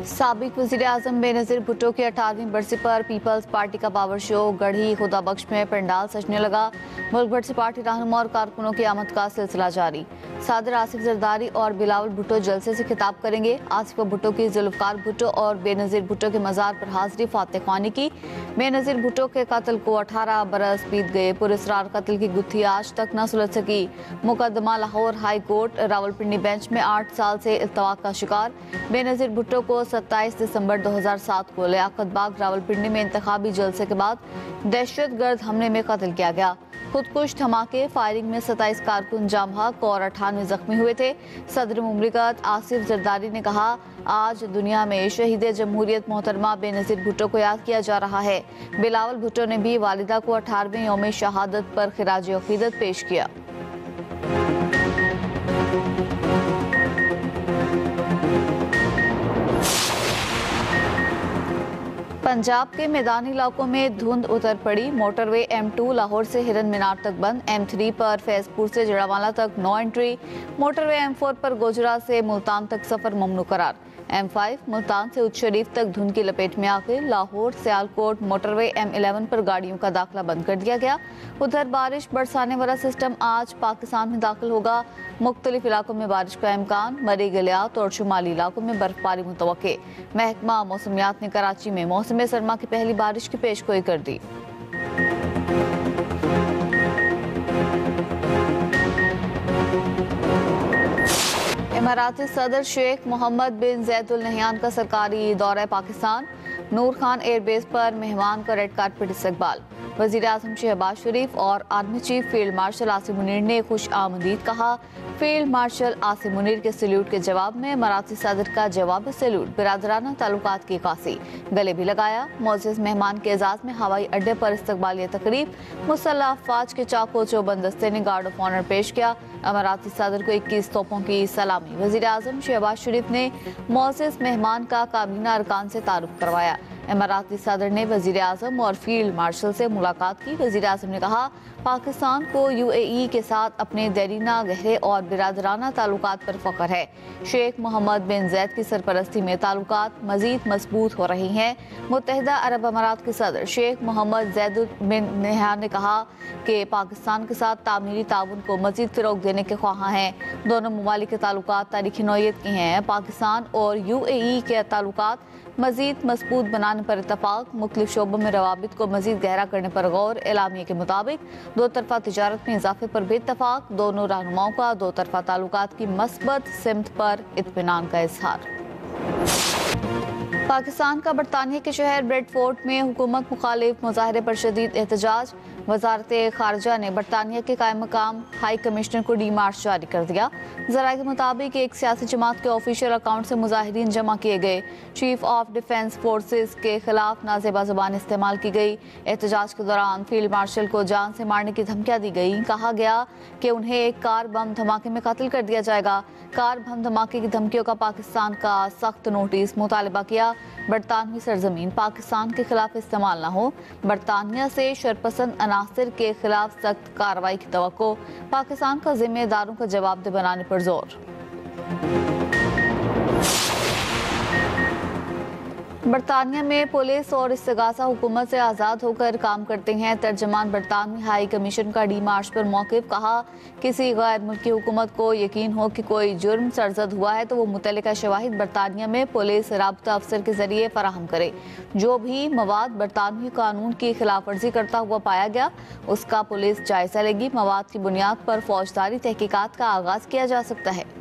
साबिक वज़ीर-ए-आज़म बेनज़ीर भुट्टो की 18वीं बरसी पर पीपल्स पार्टी का पावर शो गढ़ी खुदा बख्श में पंडाल सजने लगा। मुल्क भर से पार्टी रहनुमा और कारकुनों की आमद का सिलसिला जारी। सदर आसिफ जरदारी और बिलावल भुट्टो जलसे से खिताब करेंगे। आसिफ भुट्टो की जुल्फ़कार भुट्टो और बेनज़ीर भुट्टो के मज़ार पर हाजिरी फातह ख्वानी की। बेनज़ीर भुट्टो के कत्ल को 18 बरस बीत गए। पुरस्रार कत्ल की गुत्थी आज तक न सुलझ सकी। मुकदमा Lahore high court Rawalpindi bench में 8 साल से इल्तवा का शिकार। बेनज़ीर भुट्टो को 27 दिसंबर 2007 को लियाकत बाग रावलपिंडी में इंतखाबी जलसे के बाद दहशतगर्द हमले में कत्ल किया गया। खुदकुश धमाके फायरिंग में 27 कारकुन जाम हक और 98 जख्मी हुए थे। सदर मुमलिकत आसिफ जरदारी ने कहा, आज दुनिया में शहीद जमहूरियत मोहतरमा बेनज़ीर भुट्टो को याद किया जा रहा है। बिलावल भुट्टो ने भी वालिदा को 18वें यौम शहादत पर खिराज अकीदत पेश किया। पंजाब के मैदानी इलाकों में धुंध उतर पड़ी। मोटरवे M2 लाहौर से हिरन मीनार तक बंद। M3 पर फैजपुर से जड़ावाला तक नो एंट्री। मोटरवे M4 पर गोजरा से मुल्तान तक सफर ममनू करार। M5 मुल्तान से उच्च शरीफ तक धुंध की लपेट में आके लाहौर सियालकोट मोटरवे M11 पर गाड़ियों का दाखिला बंद कर दिया गया। उधर बारिश बरसाने वाला सिस्टम आज पाकिस्तान में दाखिल होगा। मुख्तलिफ इलाकों में बारिश का इम्कान। मरी गलियात और शुमाली इलाकों में बर्फबारी मुतवक्के। महकमा मौसमियात ने कराची में मौसम सरमा की पहली बारिश की पेशगोई कर दी। इमाराती सदर शेख मोहम्मद बिन ज़ैद अल नहयान का सरकारी दौरा पाकिस्तान। नूर खान एयरबेस पर मेहमान का रेड कारपेट इस्तकबाल। वज़ीर आज़म शहबाज शरीफ और army chief field marshal Asim Munir ने खुश आमदीद कहा। फील्ड मार्शल आसिम मुनीर के सैल्यूट के जवाब में इमाराती सदर का जवाब सैल्यूट। बिरादराना ताल्लुकात की कासी गले भी लगाया। मोअज़्ज़ज़ मेहमान के एजाज़ में हवाई अड्डे पर इस्तकबालिया तकरीब। मुसल्लह अफ़वाज के चाको चौबंद दस्ते ने गार्ड ऑफ ऑनर पेश किया। अमाराती सदर को 21 तोपों की सलामी। वज़ीर आज़म शहबाज शरीफ ने मोअज़्ज़ज़ मेहमान का काबीना अरकान से तारुफ करवाया। इमाराती सदर ने वज़ीर आज़म और फील्ड मार्शल से मुलाकात की। वज़ीर आज़म ने कहा, पाकिस्तान को UAE के साथ अपने देरीना गहरे और बिरादराना ताल्लुकात पर फ़ख्र है। शेख मोहम्मद बिन ज़ैद की सरपरस्ती में ताल्लुकात मज़ीद मजबूत हो रही हैं। मुत्तहिदा अरब अमारात के सदर शेख मोहम्मद ज़ैद बिन नहयान ने कहा कि पाकिस्तान के साथ तामीरी ताउन को मज़ीद फ़रोग़ देने के ख्वाह हैं। दोनों ममालिक के ताल्लुकात तारीख़ी नौइयत के हैं। पाकिस्तान और UAE के ताल्लुकात मज़ीद मजबूत बनाने पर इत्तफ़ाक़। मुख्तलिफ शोबों में रवाबित को मज़ीद गहरा करने पर गौर। एलामिया के मुताबिक दो तरफ़ा तिजारत में इजाफे पर भी इत्तफ़ाक़। दोनों रहनुमाओं का दो तरफ़ा ताल्लुकात की मस्बत सिमत पर इत्मीनान का इज़हार। पाकिस्तान का बरतानिया के शहर ब्रेडफोर्ड में हुकूमत मुखालिफ मुजाहरे पर शदीद एहतजाज। वजारत खारजा ने बरतानिया के कायम मकाम हाई कमिश्नर को डीमार्च जारी कर दिया। ज़राए के मुताबिक एक सियासी जमात के ऑफिशियल अकाउंट से मुजाहिरीन जमा किए गए। चीफ ऑफ डिफेंस फोर्सेस के खिलाफ नाजेबा ज़बान इस्तेमाल की गई। एहतजाज के दौरान फील्ड मार्शल को जान से मारने की धमकियाँ दी गई। कहा गया कि उन्हें एक कार बम धमाके में कत्ल कर दिया जाएगा। कार बम धमाके की धमकियों का पाकिस्तान का सख्त नोटिस। मुतालबा किया बरतानवी सरजमीन पाकिस्तान के खिलाफ इस्तेमाल न हो। बरतानिया से शरपसंद अनासर के खिलाफ सख्त कार्रवाई की तवक्को। पाकिस्तान का जिम्मेदारों का जवाबदेह बनाने पर जोर। बरतानिया में पुलिस और इस्तिगासा हुकूमत से आज़ाद होकर काम करते हैं। तर्जमान बरतानवी हाई कमीशन का डीमार्च पर मौक़िफ़। कहा, किसी गैर मुल्की हुकूमत को यकीन हो कि कोई जुर्म सरजद हुआ है तो वो मुतल्लिका शवाहिद बरतानिया में पुलिस राब्ता अफसर के जरिए फराहम करे। जो भी मवाद बरतानवी कानून की खिलाफ वर्जी करता हुआ पाया गया उसका पुलिस जायजा लेगी। मवाद की बुनियाद पर फौजदारी तहकीकात का आगाज़ किया जा सकता है।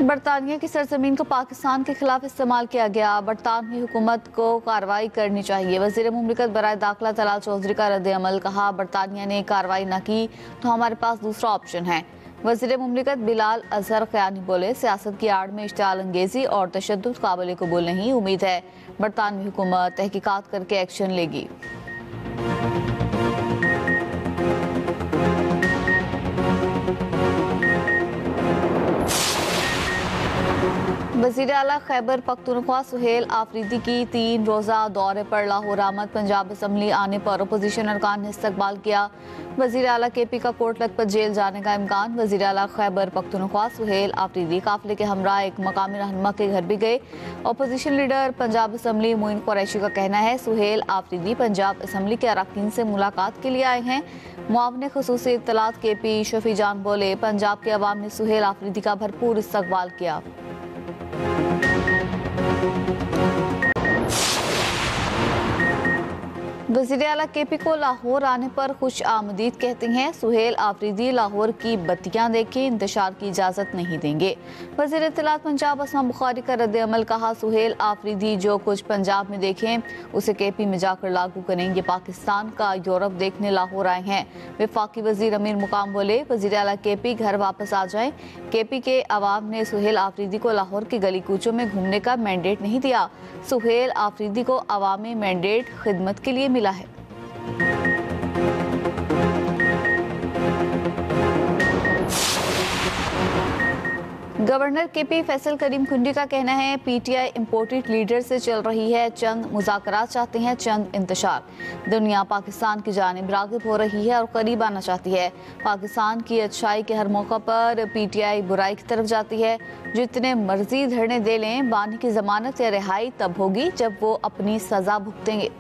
बरतानिया की सरजमीन को पाकिस्तान के खिलाफ इस्तेमाल किया गया। बरतानवी हुकूमत को कार्रवाई करनी चाहिए। वज़ीर मुमलिकत बराए दाखिला तलाल चौधरी का रद्द अमल। कहा, बरतानिया ने कार्रवाई न की तो हमारे पास दूसरा ऑप्शन है। वज़ीर मुमलिकत बिलाल अजहर क़यानी बोले, सियासत की आड़ में इश्तिआल अंगेजी और तशद्दुद काबिल कबूल नहीं। उम्मीद है बरतानवी हुकूमत तहकीकात करके एक्शन लेगी। वज़ीर आला खैबर पख्तूनख्वा सुहेल आफरीदी की 3 रोज़ा दौरे पर लाहौर आमद। पंजाब असम्बली आने पर अपोजिशन अरकान ने इस्तकबाल किया। वज़ीर आला KP का कोट लखपत जेल जाने का इम्कान। वज़ीर आला खैबर पख्तूनख्वा सुहेल आफरीदी काफिले के हमरा एक मकामी रहनुमा के घर भी गए। Opposition leader Punjab assembly Moin Qureshi का कहना है सुहेल आफरीदी पंजाब असम्बली के अरकान से मुलाकात के लिए आए हैं। मुआवने खुसूसी इत्तलात KP शफी जान बोले पंजाब के अवाम ने सुहेल आफरीदी का भरपूर इस्तकबाल किया। वज़ीर आला KP को लाहौर आने पर खुश आमदीद कहते हैं। सुहेल आफरीदी लाहौर की बत्तियां देखें, इंतशार की इजाज़त नहीं देंगे। वज़ीर इत्तलात पंजाब असमा बुखारी का रद्द अमल कहा सुहेल आफरीदी जो कुछ पंजाब में देखें उसे KP में जाकर लागू करेंगे। पाकिस्तान का यूरोप देखने लाहौर आए हैं। वफाकी वज़ीर अमीर मुकाम बोले वज़ीर आला KP घर वापस आ जाएं। KP के अवाम ने सुहेल आफरीदी को लाहौर की गली कूचों में घूमने का मैंडेट नहीं दिया। सुहेल आफरीदी को अवामी मैंडेट खिदमत के लिए मिला है। गवर्नर KP फैसल करीम खुंडी का कहना है PTI इम्पोर्टेड लीडर से चल रही है चंद मुज़ाकरात, चाहते हैं चंद इंतशार। दुनिया पाकिस्तान की जानिब राग़िब हो रही है और करीब आना चाहती है। पाकिस्तान की अच्छाई के हर मौका पर PTI बुराई की तरफ जाती है। जितने मर्जी धरने दे लें, बानी की जमानत या रिहाई तब होगी जब वो अपनी सजा भुगतेंगे।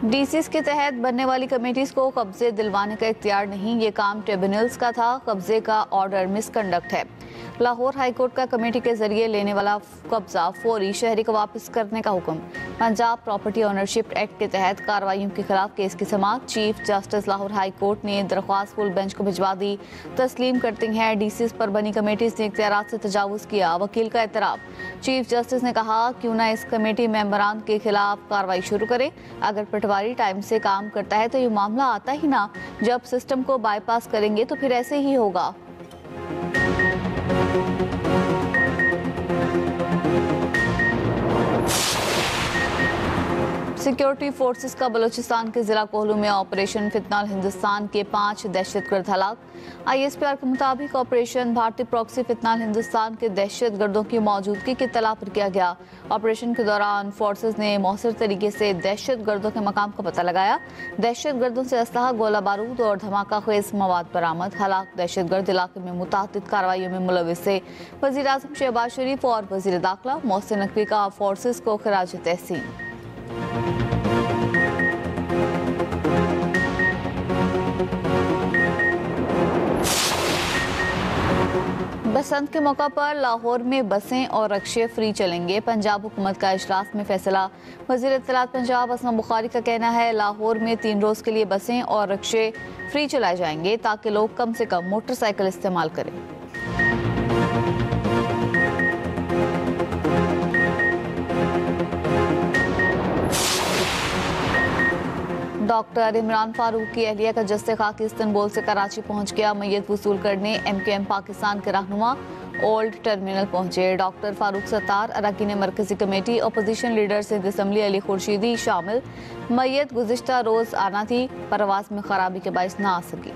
DCs के तहत बनने वाली कमेटीज को कब्जे दिलवाने का इख्तियार नहीं, ये काम ट्रिब्यूनल्स का था। कब्जे का ऑर्डर मिसकंडक्ट है। लाहौर हाई कोर्ट का कमेटी के जरिए लेने वाला कब्जा फौरी शहरी को वापस करने का हुक्म। पंजाब प्रॉपर्टी ओनरशिप एक्ट के तहत कार्रवाइयों के खिलाफ केस की समाअत। Chief justice Lahore high court ने दरख्वास्त फुल बेंच को भिजवा दी। तस्लीम करते हैं DCs पर बनी कमेटीज ने इख्तियारात से तजावुज़ किया। वकील का एतराफ़। चीफ जस्टिस ने कहा क्यों ना इस कमेटी मेंबरान के खिलाफ कार्रवाई शुरू करे। अगर पटवारी टाइम से काम करता है तो ये मामला आता ही ना। जब सिस्टम को बाईपास करेंगे तो फिर ऐसे ही होगा। सिक्योरिटी फोर्सेस का बलूचिस्तान के जिला कोहलू में ऑपरेशन फितनाल हिंदुस्तान के 5 दहशतगर्द हलाक। ISPR के मुताबिक ऑपरेशन भारतीय प्रॉक्सी फितनाल हिंदुस्तान के दहशतगर्दों की मौजूदगी की इत्तला पर किया गया। ऑपरेशन के दौरान फोर्सेस ने मौसर तरीके से दहशतगर्दों के मकाम का पता लगाया। दहशतगर्दों से असलहा, गोला बारूद और धमाका खेज मवाद बरामद। हलाक दहशतगर्द इलाके में मुतअद्दिद कार्रवाइयों में मुलविस थे। वज़ीर आज़म शहबाज शरीफ और वज़ीर दाखिला मोहसिन नकवी का फोर्सेस को खिराज तहसीन। बसंत के मौका पर लाहौर में बसें और रक्शे फ्री चलेंगे। पंजाब हुकूमत का इजलास में फैसला। वज़ीर इत्तलात पंजाब असमा बुखारी का कहना है लाहौर में 3 रोज़ के लिए बसें और रक्शे फ्री चलाए जाएंगे ताकि लोग कम से कम मोटरसाइकिल इस्तेमाल करें। डॉक्टर इमरान फारूक की अहलिया का जस्ते खाकी इस्तांबुल से कराची पहुंच गया। मैयत वसूल करने MKM पाकिस्तान के रहनुमा ओल्ड टर्मिनल पहुंचे। डॉक्टर फारूक सत्तार, अरकान मरकजी committee, opposition leader Sindh assembly Ali Khurshidi शामिल। मैयत गुज़िश्ता रोज़ आना थी, परवास में खराबी के बाइस ना आ सकी।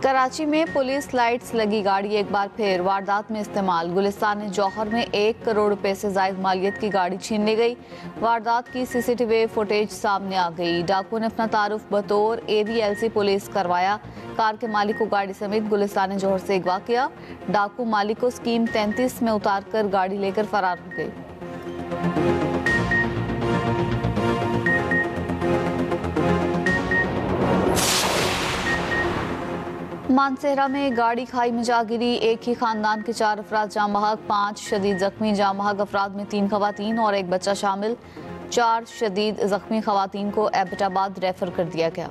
कराची में पुलिस लाइट्स लगी गाड़ी एक बार फिर वारदात में इस्तेमाल। गुलिस्तान जौहर में 1 करोड़ रुपए से जायद मालियत की गाड़ी छीन ली गई। वारदात की CCTV फुटेज सामने आ गई। डाकू ने अपना तारुफ बतौर AVLC पुलिस करवाया। कार के मालिक को गाड़ी समेत गुलिस्तान जौहर से अगवा किया। डाकू मालिक को स्कीम 33 में उतार कर गाड़ी लेकर फरार हो गए। मानसेहरा में गाड़ी खाई में जा गिरी। एक ही खानदान के 4 अफराद जाँ बहक, 5 शदीद जख्मी। जाँ बहक अफराद में 3 खवातीन और 1 बच्चा शामिल। 4 शदीद जख्मी खवातीन को एबटाबाद रेफर कर दिया गया।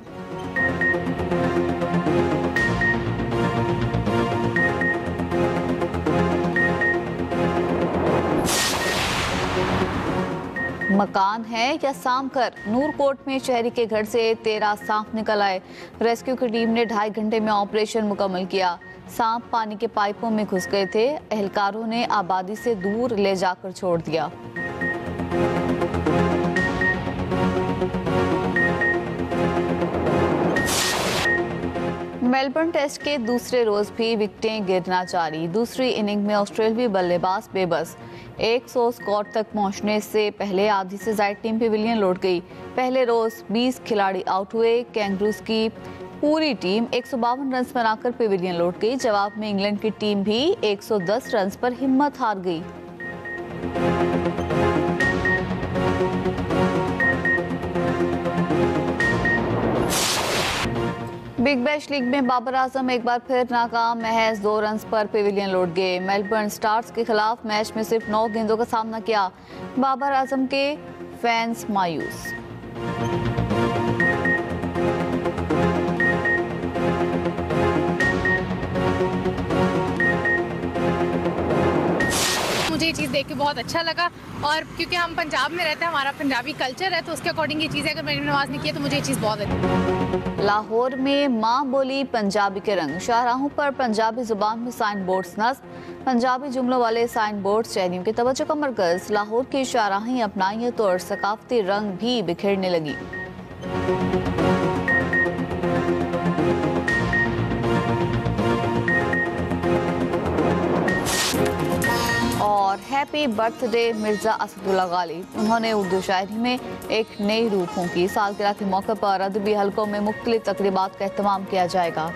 मकान है या साम कर, नूरकोट में शहरी के घर से 13 सांप निकल आए। रेस्क्यू की टीम ने 2.5 घंटे में ऑपरेशन मुकम्मल किया। सांप पानी के पाइपों में घुस गए थे। एहलकारों ने आबादी से दूर ले जाकर छोड़ दिया। मेलबर्न टेस्ट के दूसरे रोज भी विकेटें गिरना जारी। दूसरी इनिंग में ऑस्ट्रेलियावी बल्लेबाज बेबस 100 स्कोर तक पहुंचने से पहले आधी से ज्यादा टीम पेविलियन लौट गई। पहले रोज 20 खिलाड़ी आउट हुए। कैंगरूज की पूरी टीम 152 रन बनाकर पेविलियन लौट गई। जवाब में इंग्लैंड की टीम भी 110 रन पर हिम्मत हार गई। बिग बैश लीग में बाबर आजम एक बार फिर नाकाम। महज 2 रन पर पेविलियन लौट गए। मेलबर्न स्टार्स के खिलाफ मैच में सिर्फ 9 गेंदों का सामना किया। बाबर आजम के फैंस मायूस। मुझे ये चीज़ देख के बहुत अच्छा लगा और क्योंकि हम पंजाब में रहते हैं, हमारा पंजाबी कल्चर है, तो उसके अकॉर्डिंग ये चीज़ है। अगर मरीम नवाज ने किया तो मुझे ये चीज़ बहुत अच्छी। लाहौर में माँ बोली पंजाबी के रंग। शाहराहों पर पंजाबी जुबान में साइन बोर्ड्स नस्ब। पंजाबी जुमलों वाले साइन बोर्ड शहरियों की तवज्जो का मरकज। लाहौर की शाहराहें अपनाई तो और सकाफती रंग भी बिखेरने लगी। और हैप्पी बर्थडे मिर्जा असदुल्ला गाली। उन्होंने उर्दू शायरी में एक नई रूह फूंकी। सालगिरह के मौके पर अदबी हलकों में मुख्तलिफ तकरीबात का एहतमाम किया जाएगा।